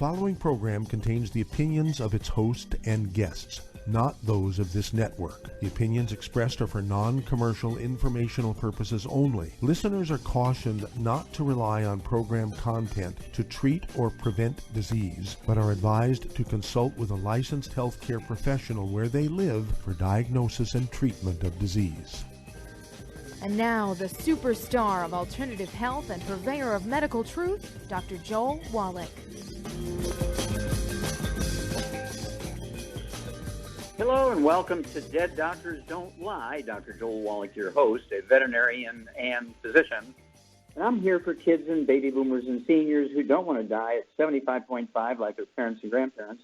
following program contains the opinions of its host and guests, not those of this network. The opinions expressed are for non-commercial informational purposes only. Listeners are cautioned not to rely on program content to treat or prevent disease, but are advised to consult with a licensed healthcare professional where they live for diagnosis and treatment of disease. And now, the superstar of alternative health and purveyor of medical truth, Dr. Joel Wallach. Hello and welcome to Dead Doctors Don't Lie. Dr. Joel Wallach, your host, a veterinarian and physician. And I'm here for kids and baby boomers and seniors who don't want to die at 75.5 like their parents and grandparents.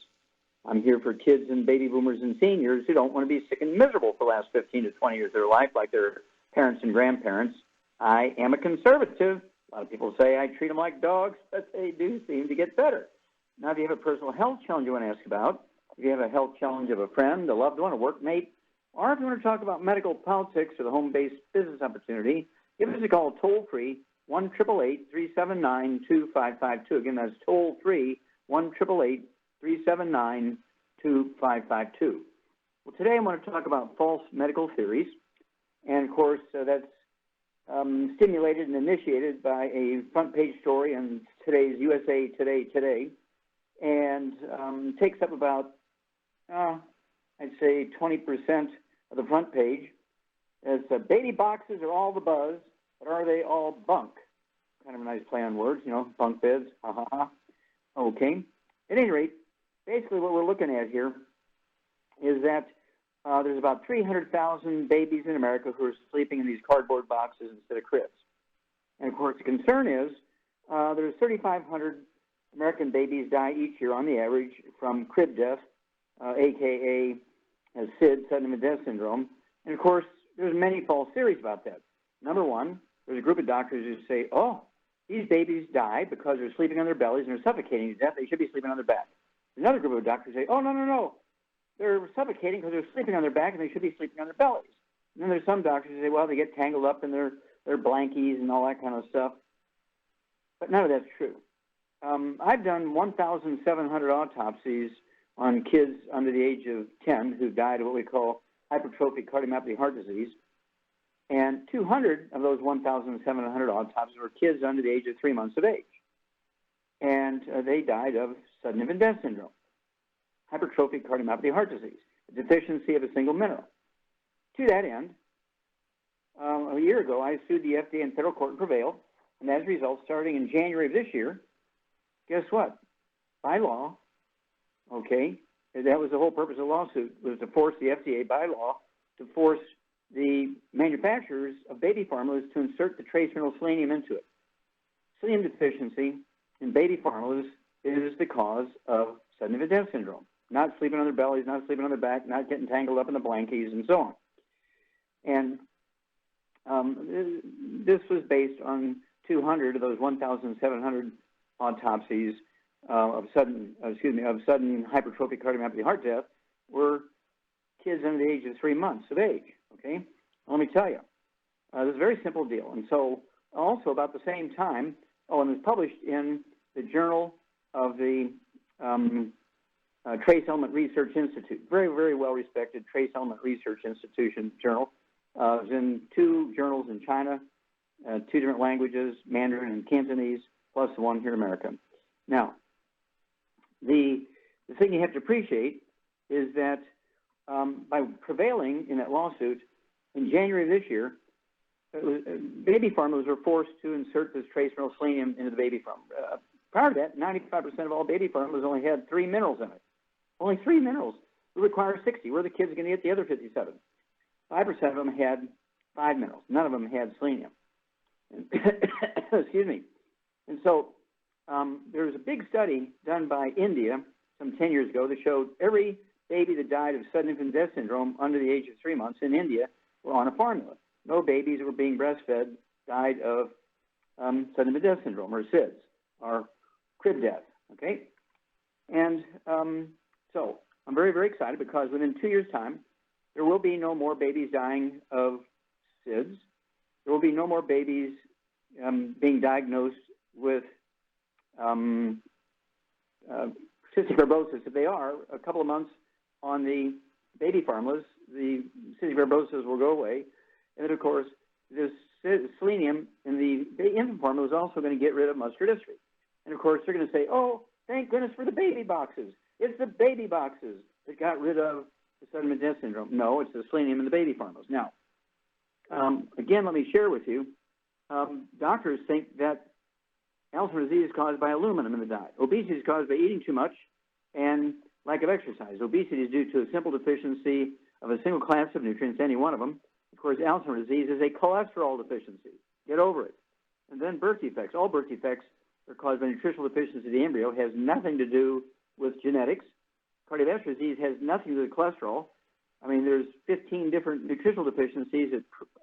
I'm here for kids and baby boomers and seniors who don't want to be sick and miserable for the last 15 to 20 years of their life like their parents and grandparents. I am a conservative. A lot of people say I treat them like dogs, but they do seem to get better. Now, if you have a personal health challenge you want to ask about, if you have a health challenge of a friend, a loved one, a workmate, or if you want to talk about medical politics or the home-based business opportunity, give us a call toll-free, 1-888-379-2552. Again, that's toll-free, 1-888-379-2552. Well, today I want to talk about false medical theories. And, of course, that's stimulated and initiated by a front-page story in today's USA Today, and takes up about, I'd say 20% of the front page. It's baby boxes are all the buzz, but are they all bunk? Kind of a nice play on words, bunk beds, ha ha ha. Okay. At any rate, basically what we're looking at here is that there's about 300,000 babies in America who are sleeping in these cardboard boxes instead of cribs. And, of course, the concern is there's 3,500 American babies die each year on the average from crib death, a.k.a. SID, sudden infant death syndrome. And, of course, there's many false theories about that. Number one, there's a group of doctors who say, oh, these babies die because they're sleeping on their bellies and they're suffocating to death. They should be sleeping on their back. Another group of doctors say, oh, no. They're suffocating because they're sleeping on their back and they should be sleeping on their bellies. And then there's some doctors who say, well, they get tangled up in their blankies and all that kind of stuff. But none of that's true. I've done 1,700 autopsies on kids under the age of 10 who died of what we call hypertrophic cardiomyopathy heart disease. And 200 of those 1,700 autopsies were kids under the age of 3 months of age. And they died of sudden infant death syndrome, hypertrophic cardiomyopathy heart disease, a deficiency of a single mineral. To that end, a year ago, I sued the FDA in federal court and prevailed. And as a result, starting in January of this year, guess what? By law, okay, that was the whole purpose of the lawsuit, was to force the FDA by law to force the manufacturers of baby formulas to insert the trace mineral selenium into it. Selenium deficiency in baby formulas is the cause of sudden infant death syndrome. Not sleeping on their bellies, not sleeping on their back, not getting tangled up in the blankies, and so on. And this was based on 200 of those 1,700 autopsies of sudden hypertrophic cardiomyopathy heart death were kids under the age of 3 months of age. Okay, let me tell you, this is a very simple deal. And so, also about the same time, and it was published in the Journal of the Trace Element Research Institute, very, very well-respected Trace Element Research Institution journal. It was in 2 journals in China, 2 different languages, Mandarin and Cantonese, plus the one here in America. Now, the thing you have to appreciate is that by prevailing in that lawsuit, in January of this year, baby formulas were forced to insert this trace mineral selenium into the baby formula. Prior to that, 95% of all baby formulas only had 3 minerals in it. Only 3 minerals. We require 60. Where are the kids going to get the other 57? 5% of them had 5 minerals. None of them had selenium. Excuse me. And so there was a big study done by India some 10 years ago that showed every baby that died of sudden infant death syndrome under the age of 3 months in India were on a formula. No babies that were being breastfed died of sudden infant death syndrome, or SIDS, or crib death, okay? And so I'm very, very excited because within 2 years' time, there will be no more babies dying of SIDS. There will be no more babies being diagnosed with cystic fibrosis, if they are, a couple of months on the baby formulas, the cystic fibrosis will go away. And then, of course, this selenium in the infant formula is also going to get rid of muscular dystrophy. And, of course, they're going to say, oh, thank goodness for the baby boxes. It's the baby boxes that got rid of the sudden death syndrome. No, it's the selenium in the baby formulas. Now, again, let me share with you, doctors think that Alzheimer's disease is caused by aluminum in the diet. Obesity is caused by eating too much and lack of exercise. Obesity is due to a simple deficiency of a single class of nutrients, any one of them. Of course, Alzheimer's disease is a cholesterol deficiency. Get over it. And then birth defects. All birth defects are caused by nutritional deficiency of the embryo. Has nothing to do with genetics. Cardiovascular disease has nothing to do with cholesterol. I mean, there's 15 different nutritional deficiencies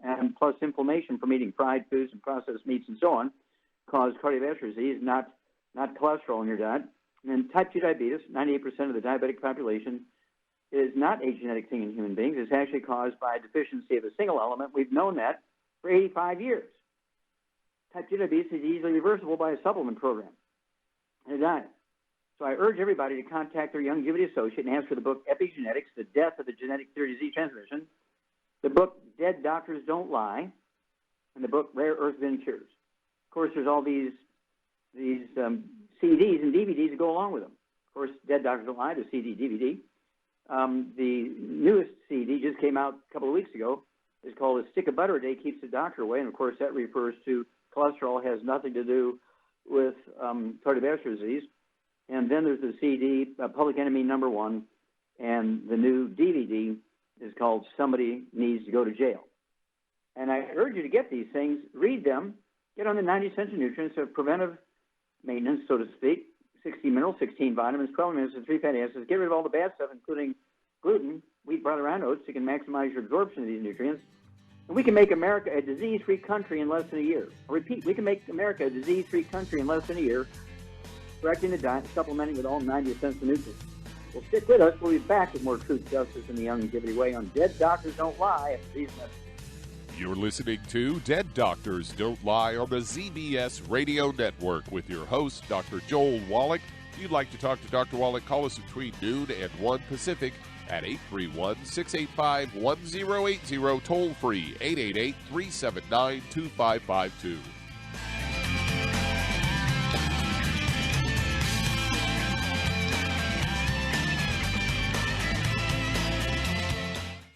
and plus inflammation from eating fried foods and processed meats and so on cause cardiovascular disease, not cholesterol in your diet. And then type 2 diabetes, 98% of the diabetic population is not a genetic thing in human beings. It's actually caused by a deficiency of a single element. We've known that for 85 years. Type 2 diabetes is easily reversible by a supplement program and a diet. So I urge everybody to contact their longevity associate and ask for the book Epigenetics, The Death of the Genetic Theory of Disease Transmission, the book Dead Doctors Don't Lie, and the book Rare Earth Bin Cures. Of course, there's all these CDs and DVDs that go along with them. Of course, Dead Doctors Don't Lie, the CD, DVD. The newest CD just came out a couple of weeks ago. It's called A Stick of Butter a Day Keeps the Doctor Away, and of course that refers to cholesterol, has nothing to do with cardiovascular disease. And then there's the CD, Public Enemy Number 1, and the new DVD is called Somebody Needs to Go to Jail. And I urge you to get these things, read them, get on the 90 essential nutrients of preventive maintenance, so to speak, 60 minerals, 16 vitamins, 12 minerals, and 3 fatty acids. Get rid of all the bad stuff, including gluten, wheat, bran, and oats, so you can maximize your absorption of these nutrients. And we can make America a disease-free country in less than a year. I repeat, we can make America a disease-free country in less than a year, correcting the diet, supplementing with all 90 essential nutrients. Well, stick with us. We'll be back with more truth, justice, and the longevity way on Dead Doctors Don't Lie after these messages. You're listening to Dead Doctors Don't Lie on the ZBS Radio Network with your host, Dr. Joel Wallach. If you'd like to talk to Dr. Wallach, call us between noon and 1 Pacific at 831-685-1080, toll free 888-379-2552.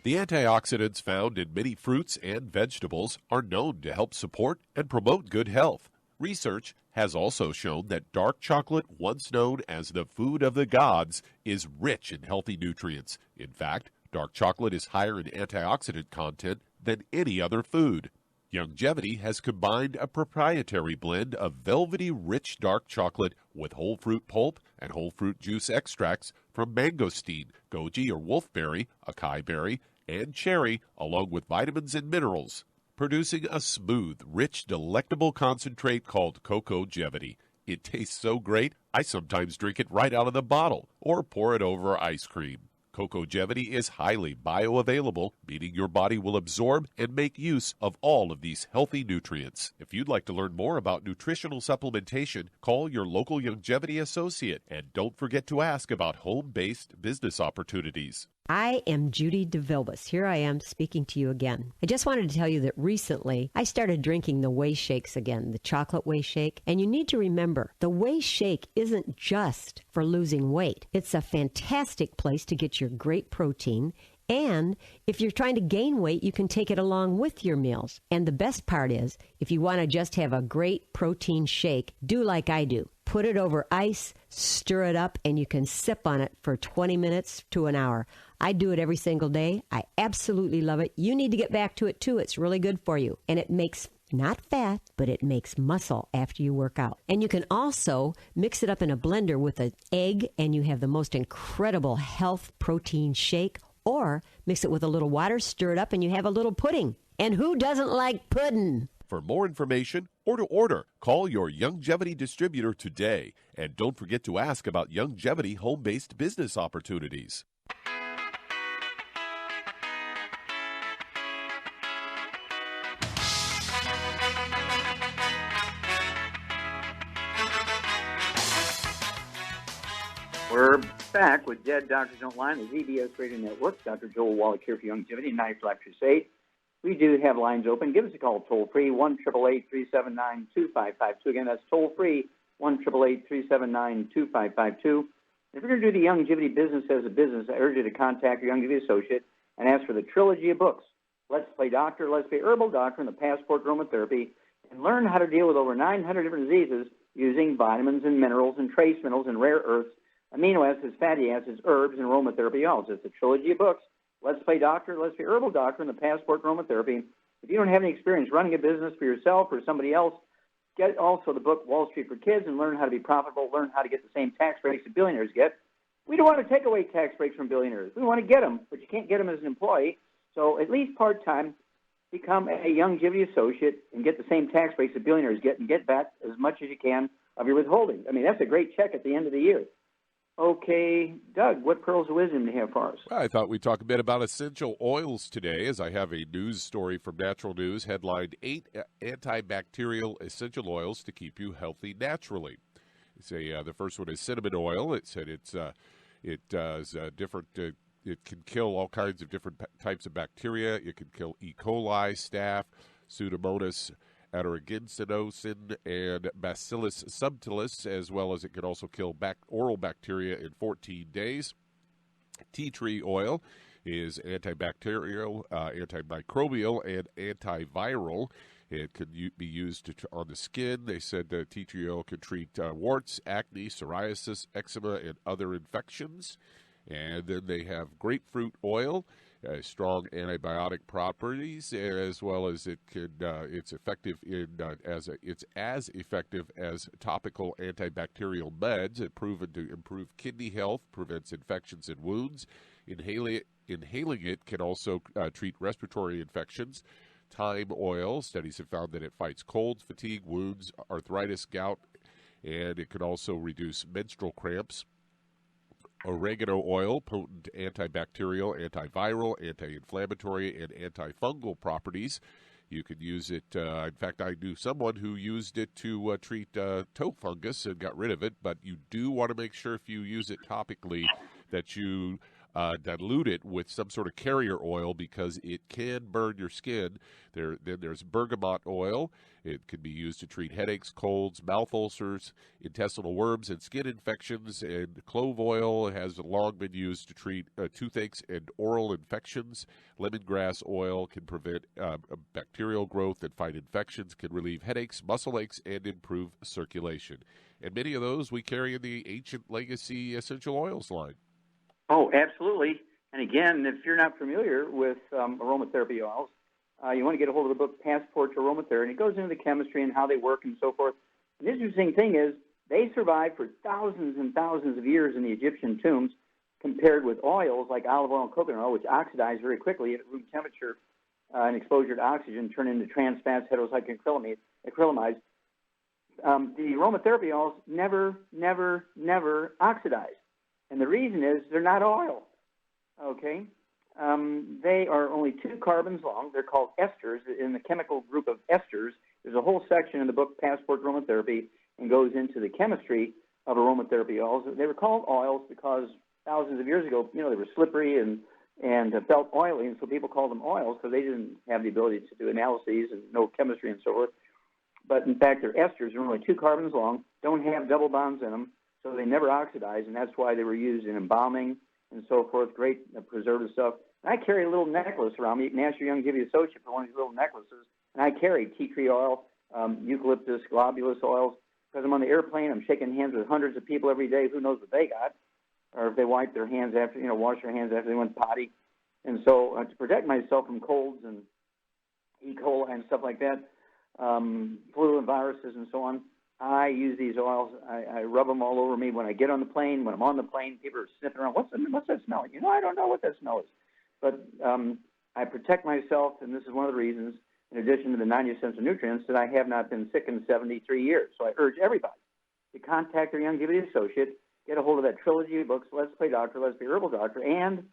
The antioxidants found in many fruits and vegetables are known to help support and promote good health. Research has also shown that dark chocolate, once known as the food of the gods, is rich in healthy nutrients. In fact, dark chocolate is higher in antioxidant content than any other food. Longevity has combined a proprietary blend of velvety rich dark chocolate with whole fruit pulp and whole fruit juice extracts from mangosteen, goji or wolfberry, acai berry, and cherry, along with vitamins and minerals, producing a smooth, rich, delectable concentrate called Cocogevity. It tastes so great, I sometimes drink it right out of the bottle or pour it over ice cream. Cocogevity is highly bioavailable, meaning your body will absorb and make use of all of these healthy nutrients. If you'd like to learn more about nutritional supplementation, call your local longevity associate, and don't forget to ask about home-based business opportunities. I am Judy DeVilbus. Here I am speaking to you again. I just wanted to tell you that recently I started drinking the Whey Shakes again, the chocolate Whey Shake. And you need to remember, the Whey Shake isn't just for losing weight. It's a fantastic place to get your great protein. And if you're trying to gain weight, you can take it along with your meals. And the best part is, if you want to just have a great protein shake, do like I do. Put it over ice, stir it up, and you can sip on it for 20 minutes to an hour. I do it every single day. I absolutely love it. You need to get back to it, too. It's really good for you. And it makes not fat, but it makes muscle after you work out. And you can also mix it up in a blender with an egg, and you have the most incredible health protein shake. Or mix it with a little water, stir it up, and you have a little pudding. And who doesn't like pudding? For more information or to order, call your Longevity distributor today. And don't forget to ask about Longevity home-based business opportunities. We're back with Dead Doctors Don't Lie on the ZBS Radio Network. Dr. Joel Wallach here for Longevity and Night Life Crusade. We do have lines open. Give us a call toll-free, 1-888-379-2552. Again, that's toll-free, 1-888-379-2552. If you're going to do the longevity business as a business, I urge you to contact your longevity associate and ask for the trilogy of books, Let's Play Doctor, Let's Play Herbal Doctor, and the Passport to Aromatherapy, and learn how to deal with over 900 different diseases using vitamins and minerals and trace minerals and rare earths, amino acids, fatty acids, herbs, and aromatherapy oils. It's a trilogy of books, Let's Play Doctor, Let's Play Herbal Doctor, and the Passport to Aromatherapy. If you don't have any experience running a business for yourself or somebody else, get also the book Wall Street for Kids and learn how to be profitable, learn how to get the same tax breaks that billionaires get. We don't want to take away tax breaks from billionaires. We want to get them, but you can't get them as an employee. So at least part-time, become a longevity associate and get the same tax breaks that billionaires get and get back as much as you can of your withholding. I mean, that's a great check at the end of the year. Okay, Doug, what pearls of wisdom do you have for us? Well, I thought we'd talk a bit about essential oils today, as I have a news story from Natural News headlined 8 antibacterial essential oils to keep you healthy naturally. It's the first one is cinnamon oil. It said it does different. It can kill all kinds of different types of bacteria. It can kill E. coli, staph, Pseudomonas aeruginosin, and Bacillus subtilis, as well as it can also kill oral bacteria in 14 days. Tea tree oil is antibacterial, antimicrobial, and antiviral. It can be used on the skin. They said tea tree oil can treat warts, acne, psoriasis, eczema, and other infections. And then they have grapefruit oil, strong antibiotic properties, as well as it's effective it's as effective as topical antibacterial meds. It's proven to improve kidney health, prevents infections and wounds. Inhaling it can also treat respiratory infections. Thyme oil, studies have found that it fights colds, fatigue, wounds, arthritis, gout, and it can also reduce menstrual cramps. Oregano oil, potent antibacterial, antiviral, anti-inflammatory, and antifungal properties. You can use it. In fact, I knew someone who used it to treat toe fungus and got rid of it, but you do want to make sure if you use it topically that you dilute it with some sort of carrier oil because it can burn your skin. Then there's bergamot oil. It can be used to treat headaches, colds, mouth ulcers, intestinal worms, and skin infections. And clove oil has long been used to treat toothaches and oral infections. Lemongrass oil can prevent bacterial growth and fight infections, can relieve headaches, muscle aches, and improve circulation. And many of those we carry in the Ancient Legacy Essential Oils line. Oh, absolutely. And again, if you're not familiar with aromatherapy oils, you want to get a hold of the book Passport to Aromatherapy, and it goes into the chemistry and how they work and so forth. And the interesting thing is they survived for thousands and thousands of years in the Egyptian tombs compared with oils like olive oil and coconut oil, which oxidize very quickly at room temperature and exposure to oxygen, turn into trans fats, heterocyclic acrylamides. The aromatherapy oils never oxidize. And the reason is they're not oil, okay? They are only 2 carbons long. They're called esters. In the chemical group of esters, there's a whole section in the book Passport to Aromatherapy and goes into the chemistry of aromatherapy oils. They were called oils because thousands of years ago, they were slippery and felt oily, and so people called them oils because they didn't have the ability to do analyses and know chemistry and so forth. But in fact, they're esters. They're only 2 carbons long, don't have double bonds in them, so they never oxidize, and that's why they were used in embalming and so forth, great preservative stuff. And I carry a little necklace around me. You can ask your longevity associate for one of these little necklaces. And I carry tea tree oil, eucalyptus, globulus oils. Because I'm on the airplane, I'm shaking hands with hundreds of people every day. Who knows what they got? Or if they wipe their hands after, wash their hands after they went potty. And so to protect myself from colds and E. coli and stuff like that, flu and viruses and so on, I use these oils. I rub them all over me when I get on the plane. When I'm on the plane, people are sniffing around. What's that smell? I don't know what that smell is. But I protect myself, and this is one of the reasons, in addition to the 90 essential nutrients, that I have not been sick in 73 years. So I urge everybody to contact their longevity associate, get a hold of that trilogy of books, Let's Play Doctor, Let's Be Herbal Doctor, and,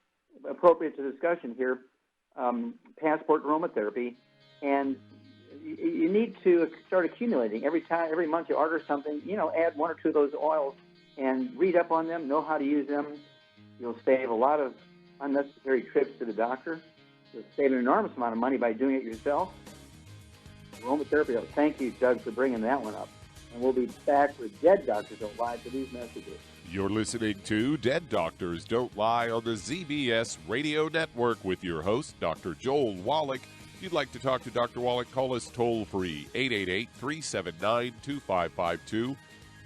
appropriate to discussion here, Passport to Aromatherapy, and you need to start accumulating. Every month you order something, add 1 or 2 of those oils and read up on them, know how to use them. You'll save a lot of unnecessary trips to the doctor. You'll save an enormous amount of money by doing it yourself. Aromatherapy. Thank you, Doug, for bringing that one up. And we'll be back with Dead Doctors Don't Lie for these messages. You're listening to Dead Doctors Don't Lie on the ZBS Radio Network with your host, Dr. Joel Wallach. If you'd like to talk to Dr. Wallach, call us toll-free, 888-379-2552,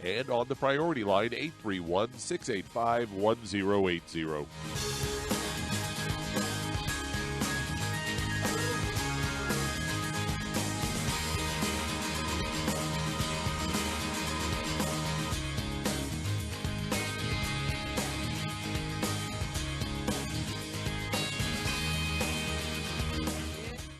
and on the priority line, 831-685-1080.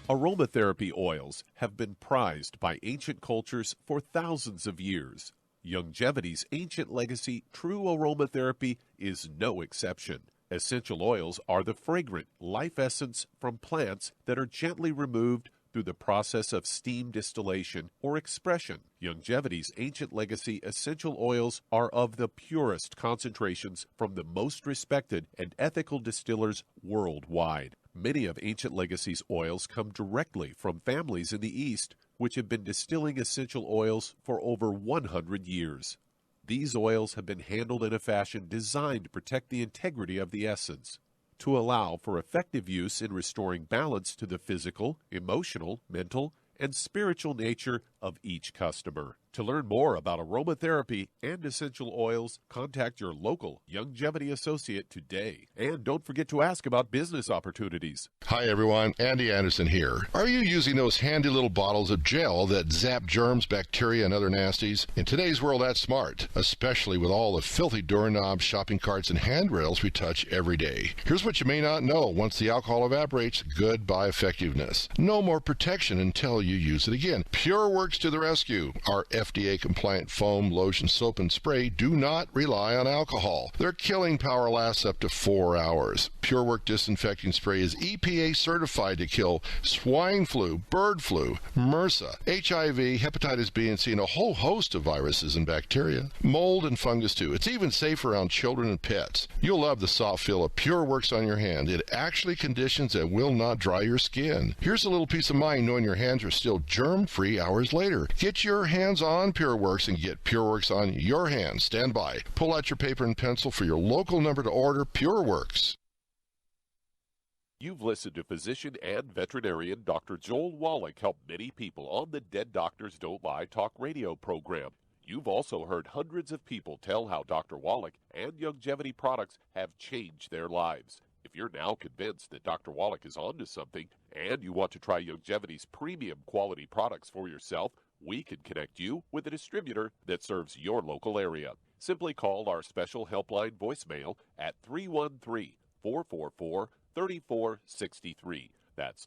Aromatherapy oils have been prized by ancient cultures for thousands of years. Longevity's ancient legacy, true aromatherapy, is no exception. Essential oils are the fragrant life essence from plants that are gently removed through the process of steam distillation or expression. Longevity's ancient legacy essential oils are of the purest concentrations from the most respected and ethical distillers worldwide. Many of Ancient Legacy's oils come directly from families in the East, which have been distilling essential oils for over 100 years. These oils have been handled in a fashion designed to protect the integrity of the essence, to allow for effective use in restoring balance to the physical, emotional, mental, and spiritual nature of each customer. To learn more about aromatherapy and essential oils, contact your local Longevity associate today. And don't forget to ask about business opportunities. Hi everyone, Andy Anderson here. Are you using those handy little bottles of gel that zap germs, bacteria, and other nasties? In today's world, that's smart, especially with all the filthy doorknobs, shopping carts, and handrails we touch every day. Here's what you may not know. Once the alcohol evaporates, goodbye effectiveness. No more protection until you use it again. Pure Works to the rescue. Our FDA-compliant foam, lotion, soap, and spray do not rely on alcohol. Their killing power lasts up to 4 hours. Pure Work disinfecting spray is EPA certified to kill swine flu, bird flu, MRSA, HIV, hepatitis B and C, and a whole host of viruses and bacteria. Mold and fungus too. It's even safe around children and pets. You'll love the soft feel of Pure Works on your hand. It actually conditions and will not dry your skin. Here's a little peace of mind knowing your hands are still germ-free hours later. Get your hands on Pure Works and get Pure Works on your hands. Stand by. Pull out your paper and pencil for your local number to order Pure Works. You've listened to physician and veterinarian Dr. Joel Wallach help many people on the Dead Doctors Don't Lie talk radio program. You've also heard hundreds of people tell how Dr. Wallach and Longevity products have changed their lives. If you're now convinced that Dr. Wallach is onto something and you want to try Longevity's premium quality products for yourself, we can connect you with a distributor that serves your local area. Simply call our special helpline voicemail at 313-444-3463. That's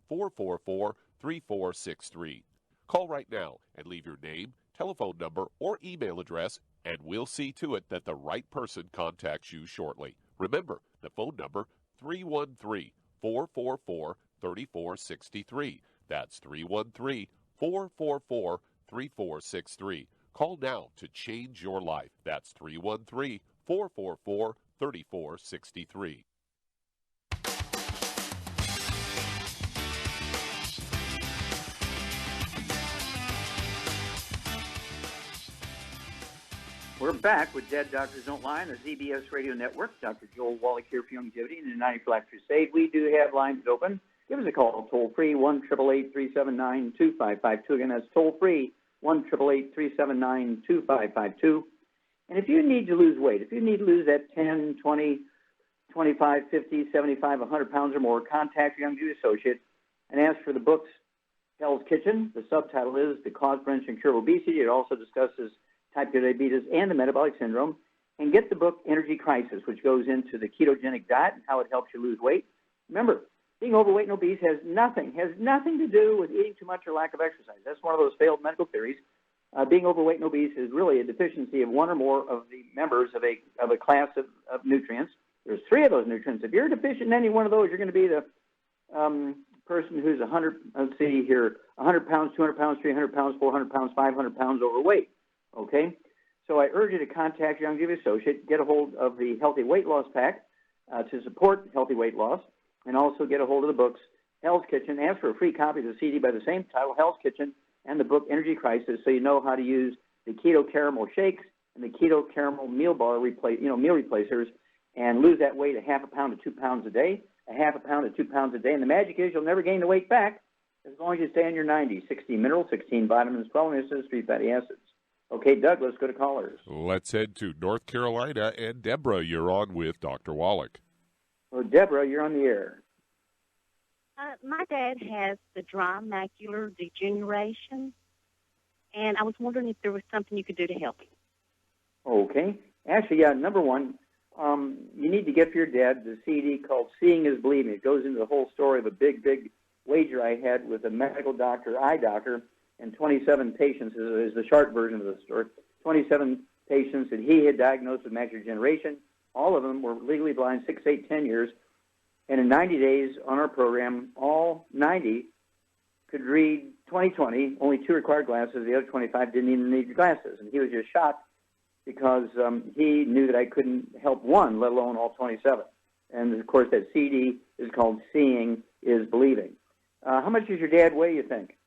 313-444-3463. Call right now and leave your name, telephone number, or email address, and we'll see to it that the right person contacts you shortly. Remember, the phone number, 313-444-3463. That's 313-444-3463. Call now to change your life. That's 313-444-3463. We're back with Dead Doctors Don't Lie on the ZBS Radio Network. Dr. Joel Wallach here for Longevity and the 90 Black Crusade. We do have lines open. Give us a call, toll-free, 1-888-379-2552. Again, that's toll-free, 1-888-379-2552. And if you need to lose weight, if you need to lose that 10, 20, 25, 50, 75, 100 pounds or more, contact your Longevity associate and ask for the books Hell's Kitchen. The subtitle is The Cause, Prevention, and Cure of Obesity. It also discusses type 2 diabetes and the metabolic syndrome. And get the book Energy Crisis, which goes into the ketogenic diet and how it helps you lose weight. Remember, being overweight and obese has nothing to do with eating too much or lack of exercise. That's one of those failed medical theories. Being overweight and obese is really a deficiency of one or more of the members of a class of nutrients. There's 3 of those nutrients. If you're deficient in any one of those, you're going to be the person who's 100 pounds, 200 pounds, 300 pounds, 400 pounds, 500 pounds overweight. Okay? So I urge you to contact your longevity associate, get a hold of the Healthy Weight Loss Pack to support healthy weight loss, and also get a hold of the books Hell's Kitchen. Ask for a free copy of the CD by the same title, Hell's Kitchen, and the book Energy Crisis, so you know how to use the keto caramel shakes and the keto caramel meal bar meal replacers, and lose that weight 1/2 pound to 2 pounds a day, 1/2 pound to 2 pounds a day. And the magic is you'll never gain the weight back as long as you stay in your 90s. 16 minerals, 16 vitamins, 12 minerals, 3 fatty acids. Okay, Doug, let's go to callers. Let's head to North Carolina, and Deborah, you're on with Dr. Wallach. Well, Deborah, you're on the air. My dad has the dry macular degeneration, and I was wondering if there was something you could do to help him. Okay. Actually, yeah, number one, you need to get for your dad the CD called Seeing is Believing. It goes into the whole story of a big wager I had with a medical doctor, eye doctor, and 27 patients is the short version of the story. 27 patients that he had diagnosed with macular degeneration. All of them were legally blind 6, 8, 10 years. And in 90 days on our program, all 90 could read 20/20, only 2 required glasses. The other 25 didn't even need glasses. And he was just shocked because he knew that I couldn't help one, let alone all 27. And, of course, that CD is called Seeing is Believing. How much does your dad weigh, you think?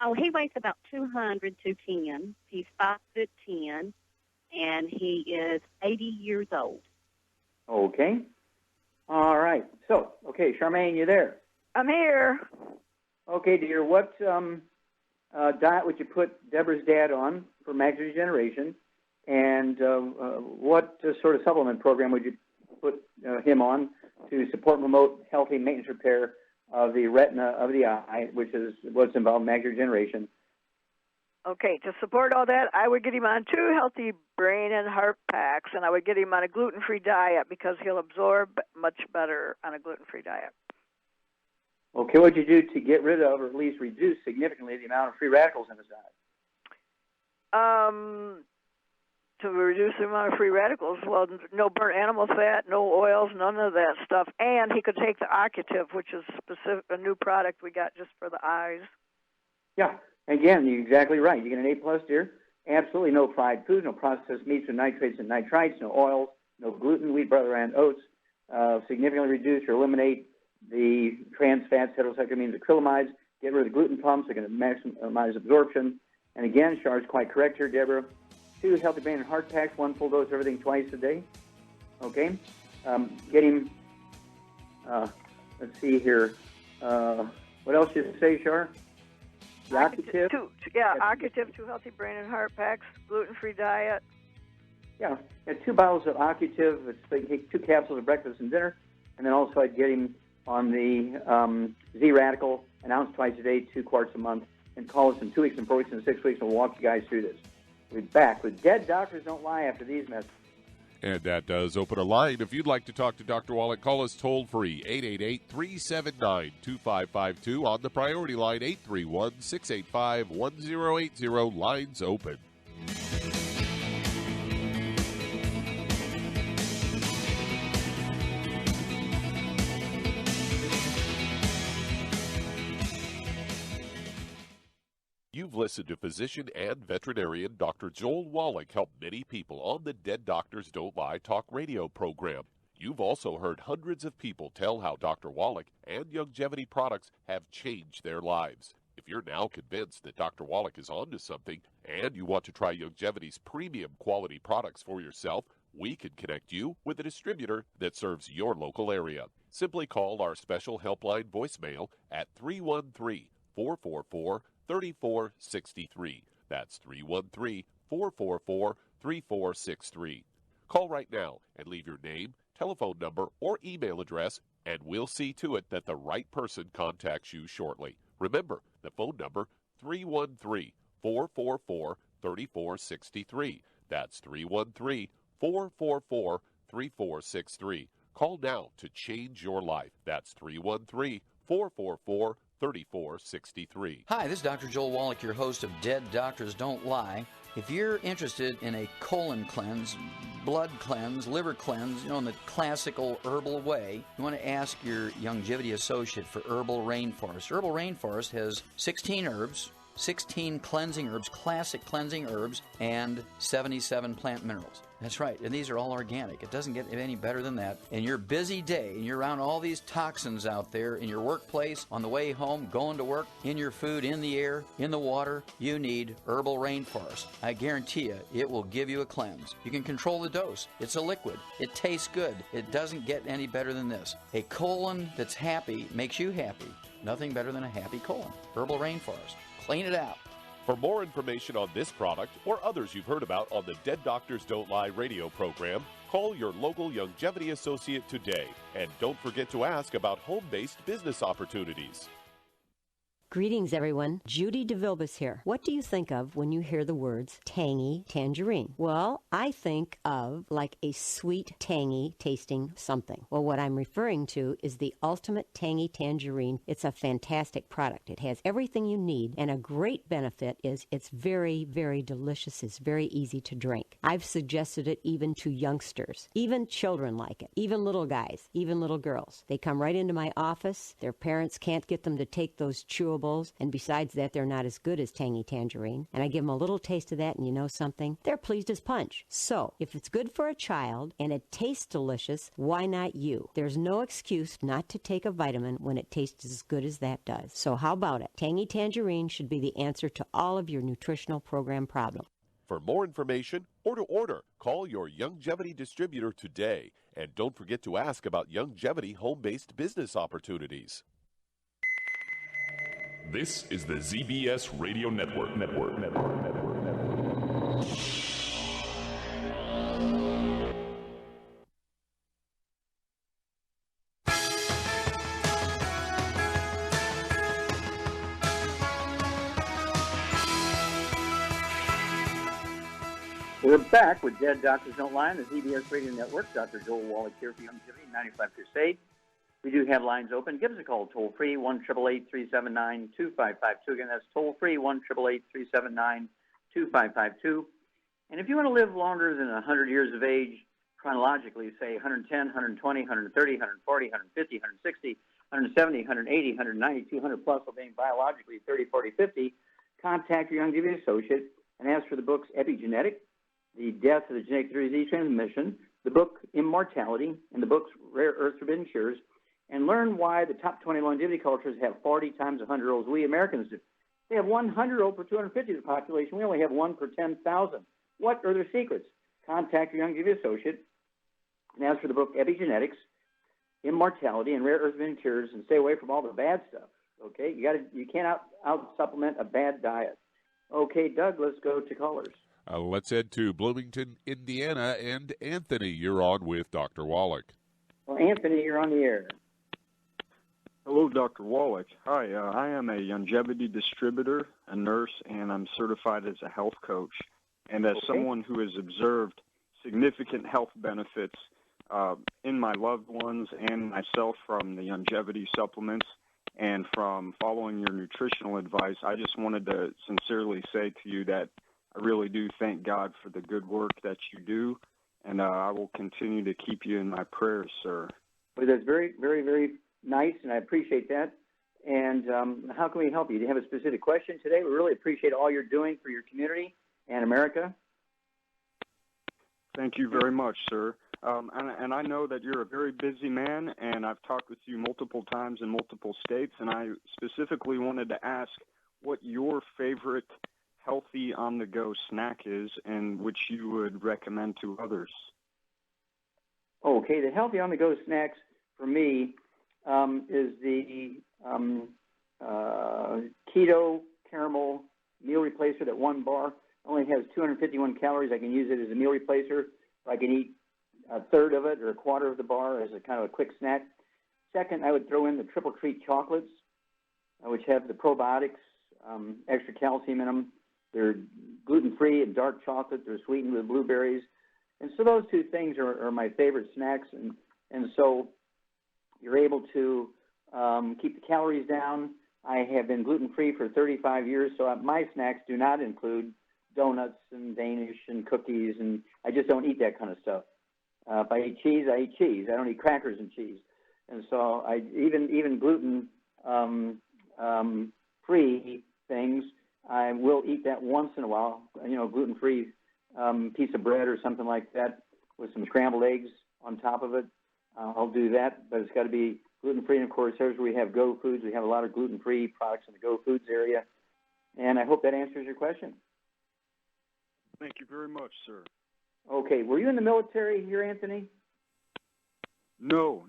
Oh, he weighs about 200, 210. He's 5'10", and he is 80 years old. Okay. All right. So, okay, Charmaine, you there? I'm here. Okay, dear. What diet would you put Deborah's dad on for macular degeneration, and what sort of supplement program would you put him on to support and promote healthy maintenance repair of the retina of the eye, which is what's involved in macular degeneration? Okay, to support all that, I would get him on 2 healthy brain and heart packs, and I would get him on a gluten-free diet because he'll absorb much better on a gluten-free diet. Okay, what would you do to get rid of or at least reduce significantly the amount of free radicals in his diet? To reduce the amount of free radicals, well, no burnt animal fat, no oils, none of that stuff. And he could take the Occutive, which is a new product we got just for the eyes. Yeah, again, you're exactly right. You get an A+, dear. Absolutely no fried food, no processed meats or nitrates and nitrites, no oils, no gluten, wheat, butter, and oats. Significantly reduce or eliminate the trans fats, heterocyclamines, acrylamides. Get rid of the gluten pumps. They're going to maximize absorption. And again, Char's quite correct here, Deborah. 2 healthy brain and heart packs, 1 full dose of everything twice a day. Okay? Get him, let's see here. What else did you say, Char? The Occutive? Occutive, 2 healthy brain and heart packs, gluten-free diet. Yeah, 2 bottles of Occutive. They take 2 capsules of breakfast and dinner. And then also I'd get him on the Z-Radical, an ounce twice a day, 2 quarts a month, and call us in 2 weeks and 4 weeks and 6 weeks, and we'll walk you guys through this. We'll be back with Dead Doctors Don't Lie after these messages. And that does open a line. If you'd like to talk to Dr. Wallach, call us toll-free, 888-379-2552. On the priority line, 831-685-1080. Lines open. You've listened to physician and veterinarian Dr. Joel Wallach help many people on the Dead Doctors Don't Lie talk radio program. You've also heard hundreds of people tell how Dr. Wallach and Youngevity products have changed their lives. If you're now convinced that Dr. Wallach is onto something and you want to try Youngevity's premium quality products for yourself, we can connect you with a distributor that serves your local area. Simply call our special helpline voicemail at 313-444-3463. That's 313-444-3463. Call right now and leave your name, telephone number, or email address, and we'll see to it that the right person contacts you shortly. Remember, the phone number, 313-444-3463. That's 313-444-3463. Call now to change your life. That's 313-444-3463. Hi, this is Dr. Joel Wallach, your host of Dead Doctors Don't Lie. If you're interested in a colon cleanse, blood cleanse, liver cleanse, in the classical herbal way, you want to ask your Youngevity associate for Herbal Rainforest. Herbal Rainforest has 16 herbs, 16 cleansing herbs, classic cleansing herbs, and 77 plant minerals. That's right, and these are all organic. It doesn't get any better than that. In your busy day, and you're around all these toxins out there in your workplace, on the way home, going to work, in your food, in the air, in the water, you need Herbal Rainforest. I guarantee you, it will give you a cleanse. You can control the dose. It's a liquid. It tastes good. It doesn't get any better than this. A colon that's happy makes you happy. Nothing better than a happy colon. Herbal Rainforest. Clean it out. For more information on this product or others you've heard about on the Dead Doctors Don't Lie radio program, call your local longevity associate today. And don't forget to ask about home-based business opportunities. Greetings, everyone. Judy DeVilbus here. What do you think of when you hear the words tangy tangerine? Well, I think of like a sweet, tangy tasting something. Well, what I'm referring to is the Ultimate Tangy Tangerine. It's a fantastic product. It has everything you need, and a great benefit is it's very, very delicious. It's very easy to drink. I've suggested it even to youngsters. Even children like it. Even little guys. Even little girls. They come right into my office. Their parents can't get them to take those chewables, and besides that, they're not as good as Tangy Tangerine. And I give them a little taste of that, and you know something? They're pleased as punch. So, if it's good for a child and it tastes delicious, why not you? There's no excuse not to take a vitamin when it tastes as good as that does. So how about it? Tangy Tangerine should be the answer to all of your nutritional program problems. For more information or to order, call your Longevity distributor today. And don't forget to ask about Longevity home-based business opportunities. This is the ZBS Radio Network. We're back with Dead Doctors Don't Lie on the ZBS Radio Network. Dr. Joel Wallach here for Longevity 95 Crusade. We do have lines open. Give us a call toll-free, 1-888-379-2552. Again, that's toll-free, 1-888-379-2552. And if you want to live longer than 100 years of age, chronologically, say 110, 120, 130, 140, 150, 160, 170, 180, 190, 200 plus, while being biologically 30, 40, 50, contact your Longevity associate and ask for the books Epigenetic, The Death of the Genetic Disease Transmission, the book Immortality, and the books Rare Earth Forbidden Cures, and learn why the top 20 longevity cultures have 40 times the 100-year-olds we Americans do. They have 100-year-old per 250 of the population. We only have 1 per 10,000. What are their secrets? Contact your Longevity associate and ask for the book Epigenetics, Immortality, and Rare Earth Forbidden Cures, and stay away from all the bad stuff. Okay, you can't out supplement a bad diet. Okay, Doug, let's go to callers. Let's head to Bloomington, Indiana, and Anthony, you're on with Dr. Wallach. Well, Anthony, you're on the air. Hello, Dr. Wallach. Hi, I am a longevity distributor, a nurse, and I'm certified as a health coach. And as someone who has observed significant health benefits in my loved ones and myself from the longevity supplements and from following your nutritional advice, I just wanted to sincerely say to you that I really do thank God for the good work that you do, and I will continue to keep you in my prayers, sir. Well, that's very, very, very nice, and I appreciate that. And how can we help you? Do you have a specific question today? We really appreciate all you're doing for your community and America. Thank you very much, sir. And I know that you're a very busy man, and I've talked with you multiple times in multiple states, and I specifically wanted to ask what your favorite healthy on-the-go snack is and which you would recommend to others. Okay, the healthy on-the-go snacks for me is the keto caramel meal replacer. That one bar only has 251 calories. I can use it as a meal replacer. I can eat a third of it or a quarter of the bar as a kind of a quick snack. Second, I would throw in the triple treat chocolates, which have the probiotics, extra calcium in them. They're gluten-free and dark chocolate. They're sweetened with blueberries. And so those two things are my favorite snacks. And so you're able to keep the calories down. I have been gluten-free for 35 years, so my snacks do not include donuts and Danish and cookies, and I just don't eat that kind of stuff. If I eat cheese, I eat cheese. I don't eat crackers and cheese. And so I even gluten free things I will eat that once in a while, gluten-free piece of bread or something like that with some scrambled eggs on top of it. I'll do that, but it's got to be gluten-free. And, of course, there's where we have Go Foods. We have a lot of gluten-free products in the Go Foods area. And I hope that answers your question. Thank you very much, sir. Okay. Were you in the military here, Anthony? No,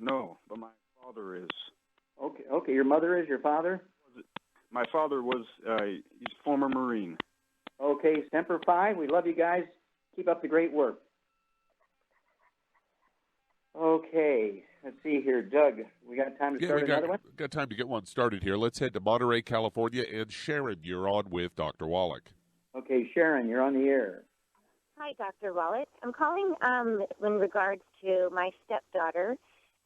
but my father is. Okay. Your mother is? Your father? My father was, he's a former Marine. Okay. Semper Fi. We love you guys. Keep up the great work. Okay. Let's see here. Doug, we got time to start another one? Got time to get one started here. Let's head to Monterey, California. And Sharon, you're on with Dr. Wallach. Okay, Sharon, you're on the air. Hi, Dr. Wallach. I'm calling in regards to my stepdaughter,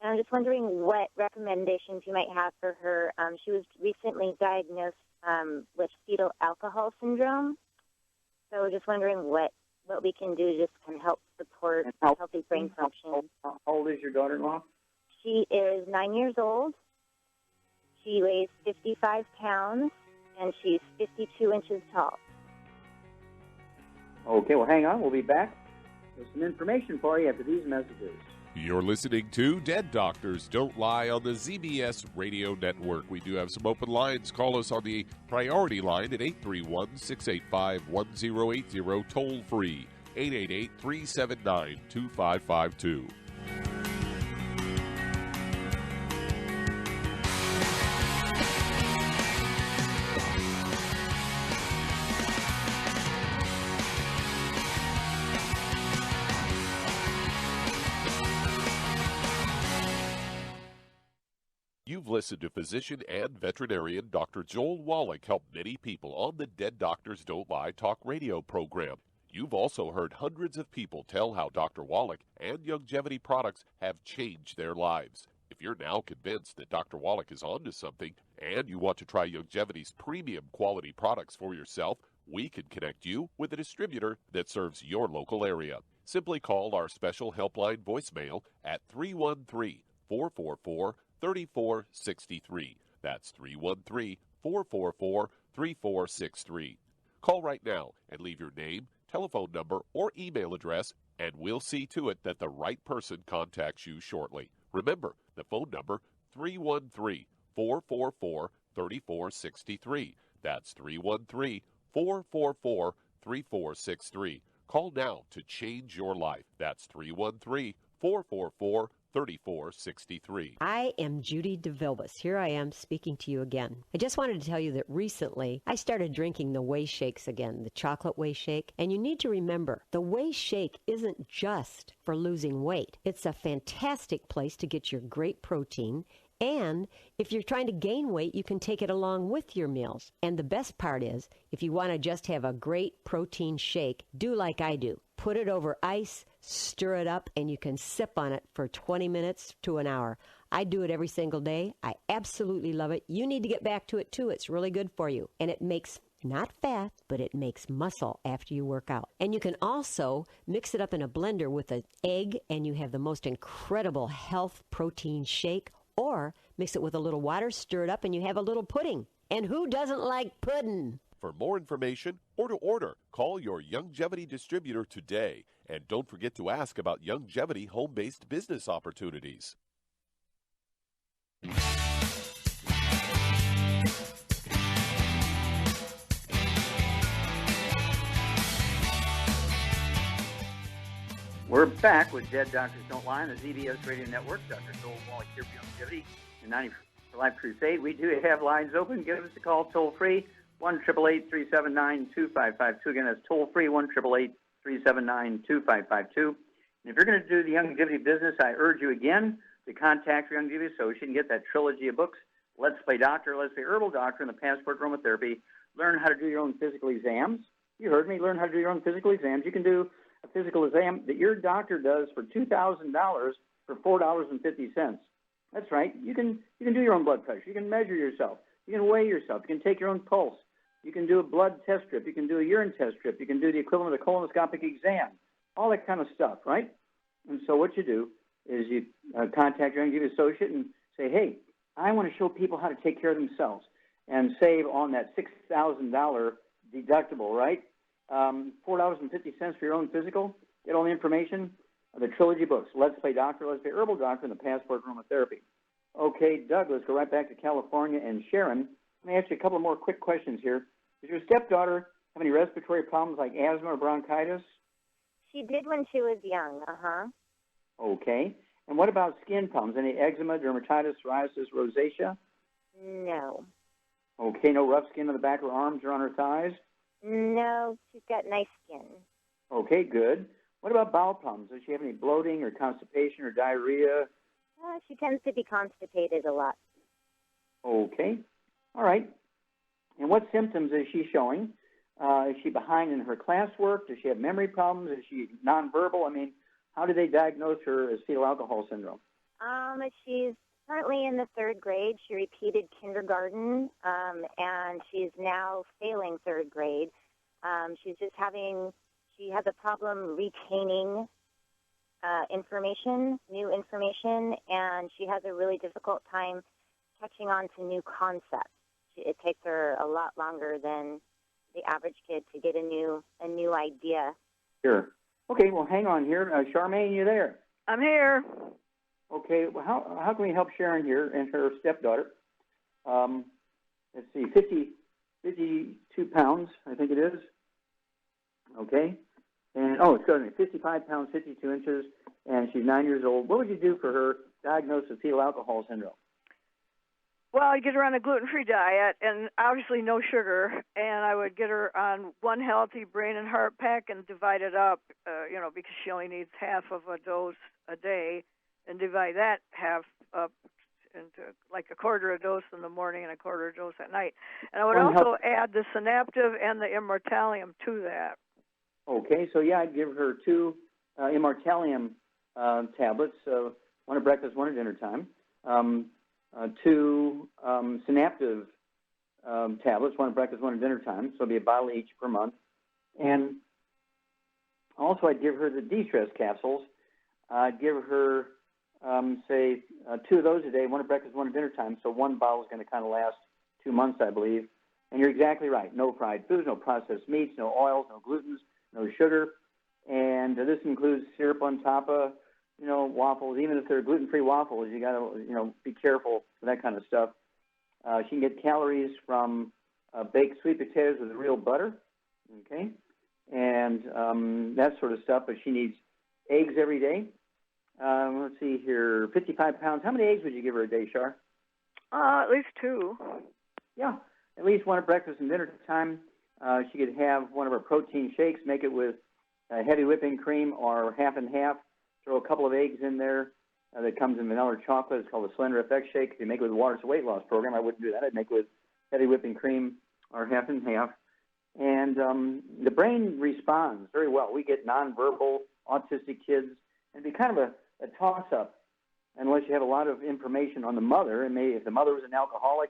and I'm just wondering what recommendations you might have for her. She was recently diagnosed with fetal alcohol syndrome, so just wondering what we can do to just kind of help support healthy brain function. How old is your daughter-in-law? She is 9 years old. She weighs 55 pounds, and she's 52 inches tall. Okay, well, hang on. We'll be back with some information for you after these messages. You're listening to Dead Doctors Don't Lie on the ZBS Radio Network. We do have some open lines. Call us on the priority line at 831-685-1080, toll free, 888-379-2552. You've listened to physician and veterinarian Dr. Joel Wallach help many people on the Dead Doctors Don't Lie talk radio program. You've also heard hundreds of people tell how Dr. Wallach and Youngevity products have changed their lives. If you're now convinced that Dr. Wallach is onto something and you want to try Youngevity's premium quality products for yourself, we can connect you with a distributor that serves your local area. Simply call our special helpline voicemail at 313-444-3463. That's 313-444-3463. Call right now and leave your name, telephone number, or email address, and we'll see to it that the right person contacts you shortly. Remember, the phone number, 313-444-3463. That's 313-444-3463. Call now to change your life. That's 313-444-3463. I am Judy DeVilbus. Here I am speaking to you again. I just wanted to tell you that recently I started drinking the whey shakes again, the chocolate whey shake. And you need to remember, the whey shake isn't just for losing weight. It's a fantastic place to get your great protein. And if you're trying to gain weight, you can take it along with your meals. And the best part is, if you want to just have a great protein shake, do like I do. Put it over ice, stir it up, and you can sip on it for 20 minutes to an hour. I do it every single day. I absolutely love it. You need to get back to it, too. It's really good for you. And it makes not fat, but it makes muscle after you work out. And you can also mix it up in a blender with an egg, and you have the most incredible health protein shake. Or mix it with a little water, stir it up, and you have a little pudding. And who doesn't like pudding? For more information or to order, call your Youngevity distributor today. And don't forget to ask about Youngevity home-based business opportunities. We're back with Dead Doctors Don't Lie on the ZBS Radio Network. Dr. Joel Wallach here for Youngevity and 90 for Life Crusade. We do have lines open. Give us a call toll-free, 1-888-379-2552. Again, that's toll-free, 1-888-379-2552. And if you're going to do the Youngevity business, I urge you again to contact your Youngevity Associate and get that trilogy of books, Let's Play Doctor, Let's Play Herbal Doctor, and the Passport Aromatherapy. Learn how to do your own physical exams. You heard me. Learn how to do your own physical exams. You can do a physical exam that your doctor does for $2,000 for $4.50. That's right. You can do your own blood pressure. You can measure yourself. You can weigh yourself. You can take your own pulse. You can do a blood test strip. You can do a urine test strip. You can do the equivalent of a colonoscopic exam. All that kind of stuff, right? And so what you do is you contact your Youngevity associate and say, hey, I want to show people how to take care of themselves and save on that $6,000 deductible, right? $4.50 for your own physical. Get all the information. The trilogy books, Let's Play Doctor, Let's Play Herbal Doctor, and the Passport Aromatherapy. Okay, Doug, let's go right back to California. And Sharon, let me ask you a couple more quick questions here. Does your stepdaughter have any respiratory problems like asthma or bronchitis? She did when she was young, Okay. And what about skin problems? Any eczema, dermatitis, psoriasis, rosacea? No. Okay, no rough skin on the back of her arms or on her thighs? No, she's got nice skin. Okay, good. What about bowel problems? Does she have any bloating or constipation or diarrhea? She tends to be constipated a lot. Okay. All right. And what symptoms is she showing? Is she behind in her classwork? Does she have memory problems? Is she nonverbal? I mean, how do they diagnose her as fetal alcohol syndrome? She's currently in the 3rd grade. She repeated kindergarten, and she's now failing 3rd grade. She has a problem retaining new information, and she has a really difficult time catching on to new concepts. It takes her a lot longer than the average kid to get a new idea. Sure. Okay, well, hang on here. Charmaine, you there? I'm here. Okay, well, how can we help Sharon here and her stepdaughter? Let's see, 52 pounds, I think it is. Okay. And, excuse me, 55 pounds, 52 inches, and she's 9 years old. What would you do for her diagnosed with fetal alcohol syndrome? Well, I'd get her on a gluten-free diet and obviously no sugar, and I would get her on one healthy brain and heart pack and divide it up, because she only needs half of a dose a day, and divide that half up into like a quarter a dose in the morning and a quarter a dose at night. And I would also add the synaptive and the immortalium to that. Okay, so yeah, I'd give her 2 immortalium tablets, one at breakfast, one at dinner time. 2 synaptive tablets, one at breakfast, one at dinner time, so it'll be a bottle each per month. And also I'd give her the de-stress capsules. I'd give her, 2 of those a day, one at breakfast, one at dinner time, so one bottle is going to kind of last 2 months, I believe. And you're exactly right. No fried foods, no processed meats, no oils, no glutens, no sugar. And this includes syrup on top of waffles. Even if they're gluten-free waffles, you got to, be careful for that kind of stuff. She can get calories from baked sweet potatoes with real butter, okay, and that sort of stuff. But she needs eggs every day. Let's see here, 55 pounds. How many eggs would you give her a day, Char? At least 2. Yeah, at least one at breakfast and dinner time. She could have one of her protein shakes, make it with heavy whipping cream or half and half. Throw a couple of eggs in there that comes in vanilla or chocolate. It's called the Slender Effect Shake. If you make it with water, it's a weight loss program. I wouldn't do that. I'd make it with heavy whipping cream or half and half. And the brain responds very well. We get nonverbal autistic kids. And it'd be kind of a toss-up unless you have a lot of information on the mother. And maybe if the mother was an alcoholic,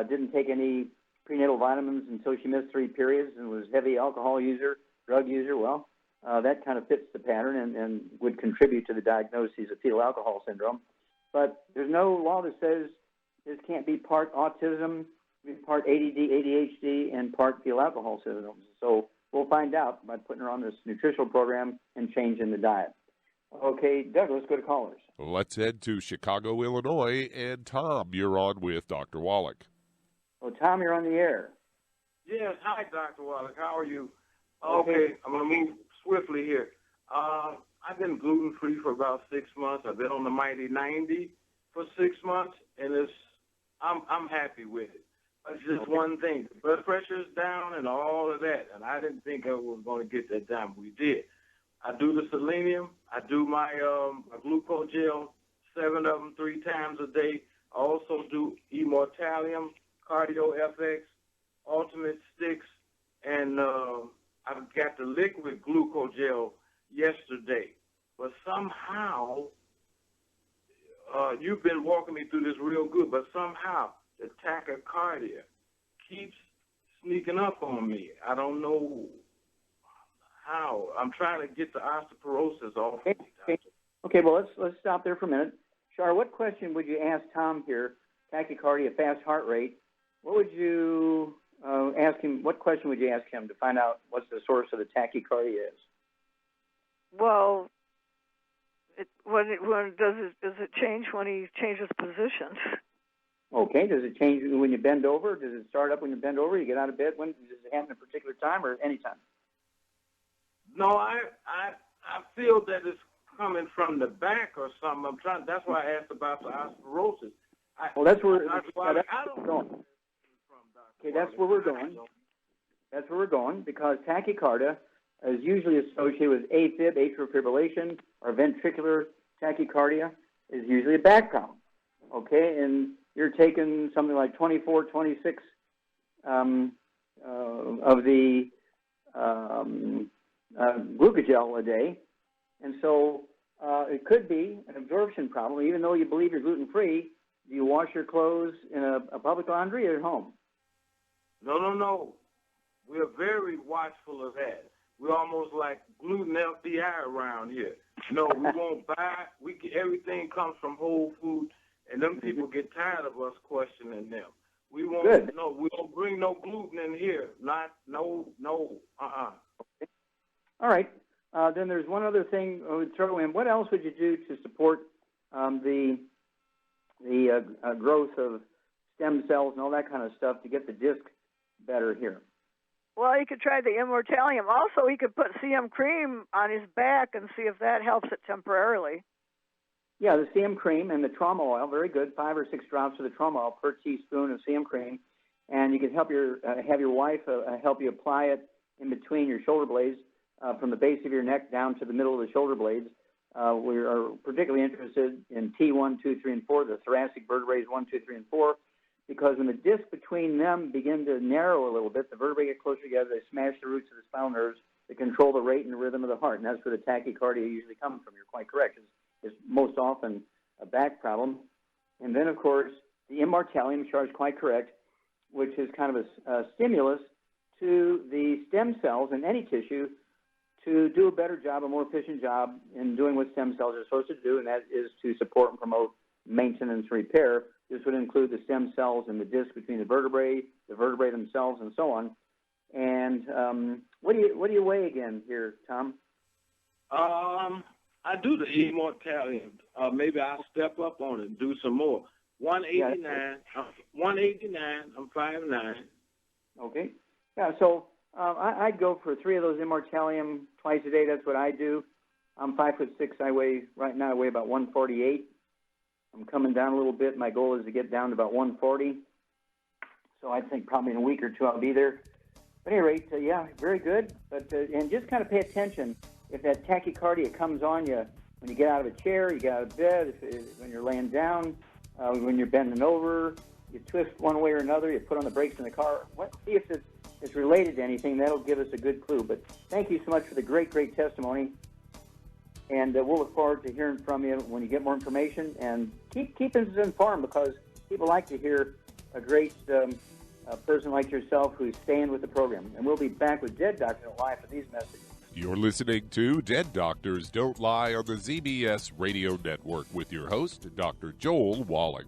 didn't take any prenatal vitamins until she missed 3 periods and was heavy alcohol user, drug user, well, that kind of fits the pattern and would contribute to the diagnosis of fetal alcohol syndrome. But there's no law that says this can't be part autism, part ADD, ADHD, and part fetal alcohol syndrome. So we'll find out by putting her on this nutritional program and changing the diet. Okay, Doug, let's go to callers. Let's head to Chicago, Illinois. And Tom, you're on with Dr. Wallach. Oh, Tom, you're on the air. Yes, hi, Dr. Wallach. How are you? Okay, I'm going to move swiftly here. I've been gluten-free for about 6 months. I've been on the Mighty 90 for 6 months, and I'm happy with it. It's just one thing. The blood pressure is down and all of that, and I didn't think I was going to get that down. We did. I do the selenium. I do my glucose gel, 7 of them 3 times a day. I also do Immortalium, Cardio FX, Ultimate Sticks, and I've got the liquid glucose gel yesterday. But somehow, you've been walking me through this real good, but somehow the tachycardia keeps sneaking up on me. I don't know how. I'm trying to get the osteoporosis off of me. Okay, well, let's stop there for a minute. Char, what question would you ask Tom here? Tachycardia, fast heart rate. What would you ask him, what question would you ask him to find out what the source of the tachycardia is? Well, does it change when he changes position? Okay, does it change when you bend over? Does it start up when you bend over? You get out of bed? When does it happen at a particular time or any time? No, I feel that it's coming from the back or something. That's why I asked about the osteoporosis. That's where we're going. Okay, that's where we're going. That's where we're going because tachycardia is usually associated with AFib, atrial fibrillation, or ventricular tachycardia is usually a back problem. Okay, and you're taking something like 24, 26 of the glucogel a day, and so it could be an absorption problem. Even though you believe you're gluten-free, do you wash your clothes in a public laundry or at home? No. We're very watchful of that. We're almost like gluten LDI around here. No, we won't buy. Everything comes from Whole Foods, and them people get tired of us questioning them. We won't. Good. No, we don't bring no gluten in here. No. Okay. All right. Then there's one other thing I would throw in. What else would you do to support the growth of stem cells and all that kind of stuff to get the disc better here? Well, he could try the immortalium. Also, he could put CM cream on his back and see if that helps it temporarily. Yeah, the CM cream and the trauma oil, very good. 5 or 6 drops of the trauma oil per teaspoon of CM cream, and you can help have your wife help you apply it in between your shoulder blades, from the base of your neck down to the middle of the shoulder blades. We are particularly interested in T1, 2, 3, and 4, the thoracic vertebrae 1, 2, 3, and 4. Because when the disc between them begin to narrow a little bit, the vertebrae get closer together, they smash the roots of the spinal nerves that control the rate and the rhythm of the heart, and that's where the tachycardia usually comes from. You're quite correct. It's most often a back problem. And then, of course, the immortalium, Char's quite correct, which is kind of a stimulus to the stem cells in any tissue to do a better job, a more efficient job in doing what stem cells are supposed to do, and that is to support and promote maintenance and repair. This would include the stem cells and the disc between the vertebrae themselves, and so on. And what do you weigh again here, Tom? I do the immortalium. Maybe I'll step up on it and do some more. 189. Yeah. 189. I'm 5'9". Okay. Yeah. So I'd go for 3 of those immortalium twice a day. That's what I do. I'm 5'6". Right now I weigh about 148. I'm coming down a little bit. My goal is to get down to about 140. So I think probably in a week or 2 I'll be there. But at any rate, yeah, very good. But and just kind of pay attention if that tachycardia comes on you when you get out of a chair, you get out of bed, when you're laying down, when you're bending over, you twist one way or another, you put on the brakes in the car. See if it's related to anything. That'll give us a good clue. But thank you so much for the great testimony. And we'll look forward to hearing from you when you get more information. And keep us informed because people like to hear a great person like yourself who's staying with the program. And we'll be back with Dead Doctor Live for these messages. You're listening to Dead Doctors Don't Lie on the ZBS Radio Network with your host, Dr. Joel Wallach.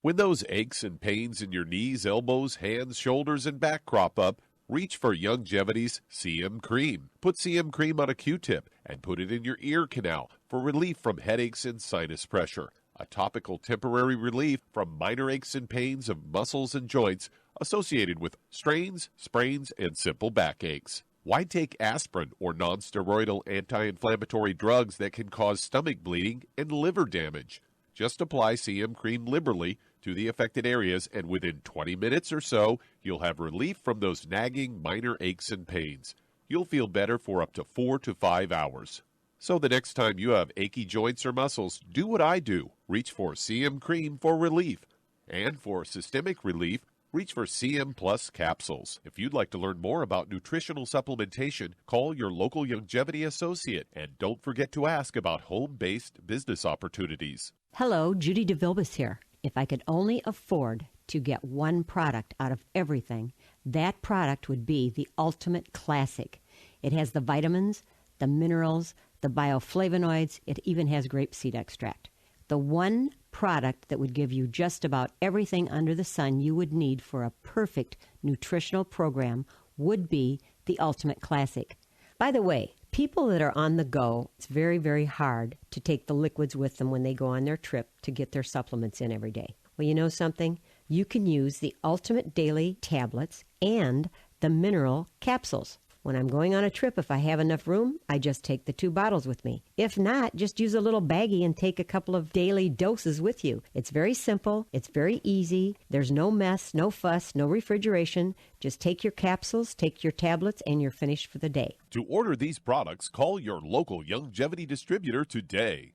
When those aches and pains in your knees, elbows, hands, shoulders, and back crop up, reach for Youngevity's CM Cream. Put CM Cream on a Q-tip and put it in your ear canal for relief from headaches and sinus pressure. A topical temporary relief from minor aches and pains of muscles and joints associated with strains, sprains, and simple backaches. Why take aspirin or non-steroidal anti-inflammatory drugs that can cause stomach bleeding and liver damage? Just apply CM Cream liberally to the affected areas, and within 20 minutes or so, you'll have relief from those nagging minor aches and pains. You'll feel better for up to 4 to 5 hours. So the next time you have achy joints or muscles, do what I do. Reach for CM Cream for relief. And for systemic relief, reach for CM Plus capsules. If you'd like to learn more about nutritional supplementation, call your local Youngevity associate. And don't forget to ask about home-based business opportunities. Hello, Judy DeVilbus here. If I could only afford to get one product out of everything, that product would be the Ultimate Classic. It has the vitamins, the minerals, the bioflavonoids. It even has grapeseed extract. The one product that would give you just about everything under the sun you would need for a perfect nutritional program would be the Ultimate Classic. By the way, people that are on the go, it's very, very hard to take the liquids with them when they go on their trip to get their supplements in every day. Well, you know something? You can use the Ultimate Daily tablets and the mineral capsules. When I'm going on a trip, if I have enough room, I just take the 2 bottles with me. If not, just use a little baggie and take a couple of daily doses with you. It's very simple. It's very easy. There's no mess, no fuss, no refrigeration. Just take your capsules, take your tablets, and you're finished for the day. To order these products, call your local longevity distributor today.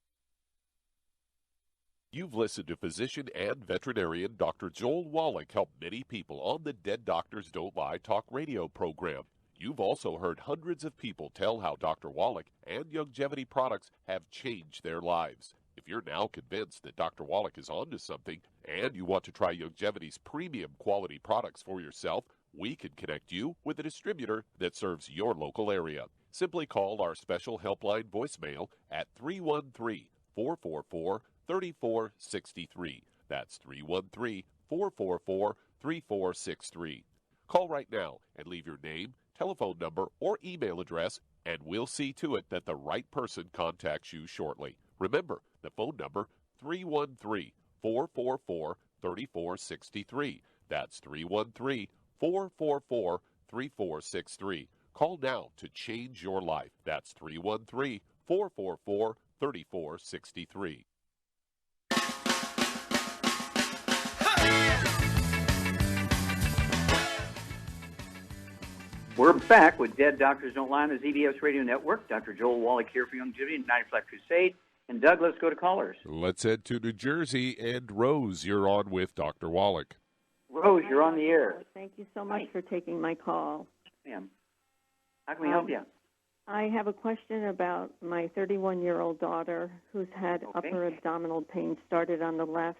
You've listened to physician and veterinarian Dr. Joel Wallach help many people on the Dead Doctors Don't Lie talk radio program. You've also heard hundreds of people tell how Dr. Wallach and longevity products have changed their lives. If you're now convinced that Dr. Wallach is onto something and you want to try longevity's premium quality products for yourself, we can connect you with a distributor that serves your local area. Simply call our special helpline voicemail at 313-444-3463. That's 313-444-3463. Call right now and leave your name, telephone number, or email address, and we'll see to it that the right person contacts you shortly. Remember, the phone number, 313-444-3463. That's 313-444-3463. Call now to change your life. That's 313-444-3463. We're back with Dead Doctors Don't Lie on the ZBS Radio Network. Dr. Joel Wallach here for Longevity and 90 Flat Crusade. And Doug, let's go to callers. Let's head to New Jersey. And Rose, you're on with Dr. Wallach. Rose, you're on the air. Thank you so much for taking my call. Ma'am, how can we help you? I have a question about my 31-year-old daughter who's had upper abdominal pain, started on the left,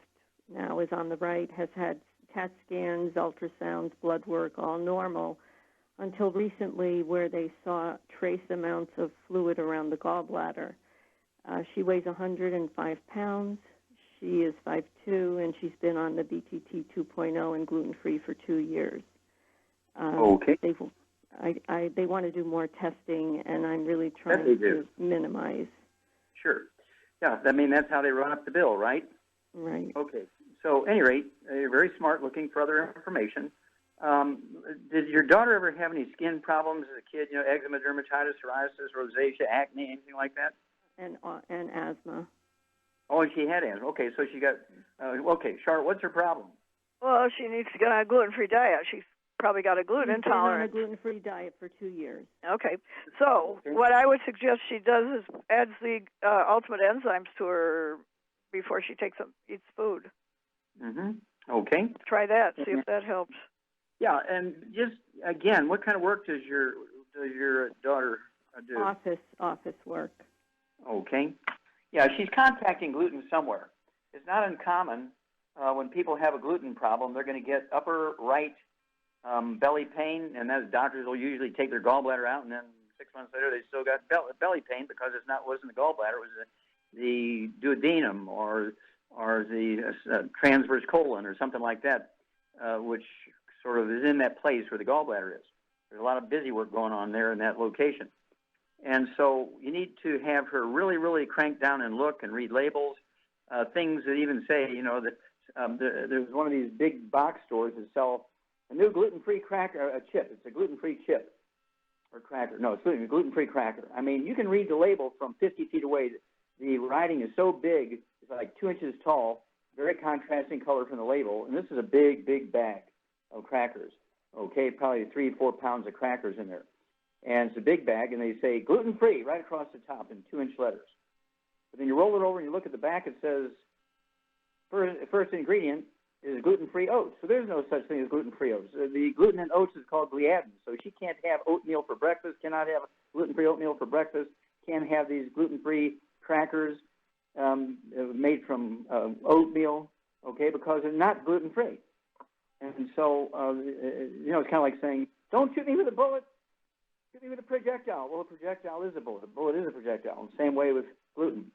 now is on the right, has had CAT scans, ultrasounds, blood work, all normal, until recently where they saw trace amounts of fluid around the gallbladder. She weighs 105 pounds. She is 5'2", and she's been on the BTT 2.0 and gluten-free for 2 years. They want to do more testing, and I'm really trying to minimize. Sure. Yeah, I mean, that's how they run up the bill, right? Right. Okay. So, at any rate, you're very smart looking for other information. Did your daughter ever have any skin problems as a kid? You know, eczema, dermatitis, psoriasis, rosacea, acne, anything like that? And asthma. Oh, and she had asthma. Okay, so she got. Okay, Charlotte, what's her problem? Well, she needs to get on a gluten-free diet. She's probably got a gluten intolerance. She's been on a gluten-free diet for 2 years. Okay, so what I would suggest she does is adds the ultimate enzymes to her before she eats food. Mm-hmm. Okay. Try that. See if that helps. Yeah, and just again, what kind of work does your daughter do? Office work. Okay. Yeah, she's contacting gluten somewhere. It's not uncommon when people have a gluten problem, they're going to get upper right belly pain, and those doctors will usually take their gallbladder out, and then 6 months later they still got belly pain because it wasn't the gallbladder, it was the duodenum or the transverse colon or something like that, which sort of is in that place where the gallbladder is. There's a lot of busy work going on there in that location. And so you need to have her really, really crank down and look and read labels, things that even say, you know, that there's one of these big box stores that sell a new gluten-free cracker, a chip. It's a gluten-free chip or cracker. No, it's a gluten-free cracker. I mean, you can read the label from 50 feet away. The writing is so big, it's like 2 inches tall, very contrasting color from the label. And this is a big, big bag of crackers. Okay, probably 3-4 pounds of crackers in there. And it's a big bag, and they say gluten-free right across the top in 2-inch letters. But then you roll it over and you look at the back, it says first ingredient is gluten-free oats. So there's no such thing as gluten-free oats. The gluten in oats is called gliadin. So she can't have oatmeal for breakfast, cannot have gluten-free oatmeal for breakfast, can't have these gluten-free crackers made from oatmeal, okay, because they're not gluten-free. And so, it's kind of like saying, don't shoot me with a bullet, shoot me with a projectile. Well, a projectile is a bullet. A bullet is a projectile. The same way with gluten.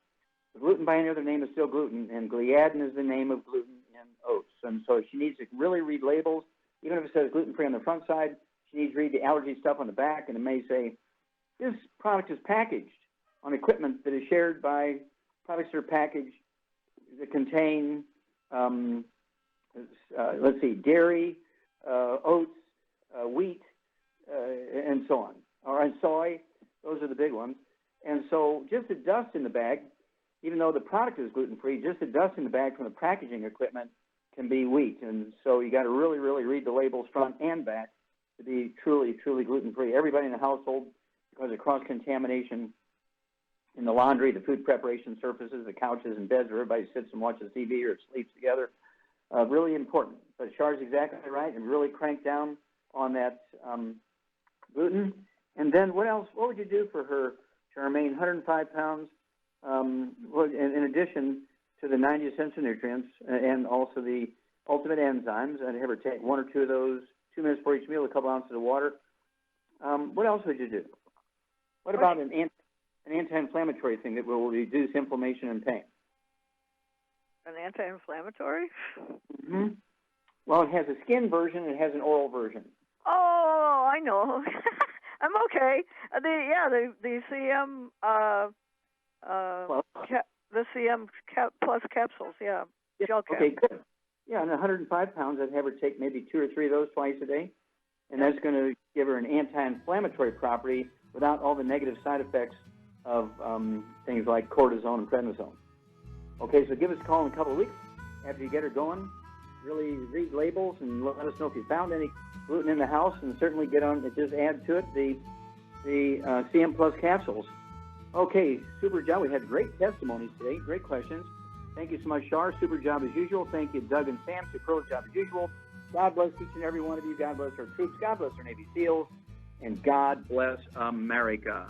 The gluten by any other name is still gluten, and gliadin is the name of gluten in oats. And so she needs to really read labels. Even if it says gluten-free on the front side, she needs to read the allergy stuff on the back, and it may say, this product is packaged on equipment that is shared by products that are packaged that contain, dairy, oats, wheat, and so on, and soy. Those are the big ones. And so just the dust in the bag, even though the product is gluten-free, just the dust in the bag from the packaging equipment can be wheat. And so you got to really, really read the labels front and back to be truly, truly gluten-free. Everybody in the household, because of cross-contamination in the laundry, the food preparation surfaces, the couches and beds where everybody sits and watches TV or sleeps together, really important. But Char's exactly right, and really crank down on that gluten. And then what else? What would you do for her to remain 105 pounds? In addition to the 90 essential nutrients and also the ultimate enzymes, I'd have her take one or two of those, 2 minutes for each meal, a couple ounces of water. What else would you do? What about an anti-inflammatory thing that will reduce inflammation and pain? An anti-inflammatory? Mm-hmm. Well, it has a skin version and it has an oral version. Oh, I know. I'm okay. The CM the CM plus capsules, gel caps. Okay, good. Yeah, and 105 pounds, I'd have her take maybe 2 or 3 of those twice a day, and that's going to give her an anti-inflammatory property without all the negative side effects of things like cortisone and prednisone. Okay, so give us a call in a couple of weeks after you get her going. Really read labels and let us know if you found any gluten in the house, and certainly just add to it the CM Plus capsules. Okay, super job. We had great testimonies today, great questions. Thank you so much, Char. Super job as usual. Thank you, Doug and Sam. Superb job as usual. God bless each and every one of you. God bless our troops. God bless our Navy SEALs. And God bless America.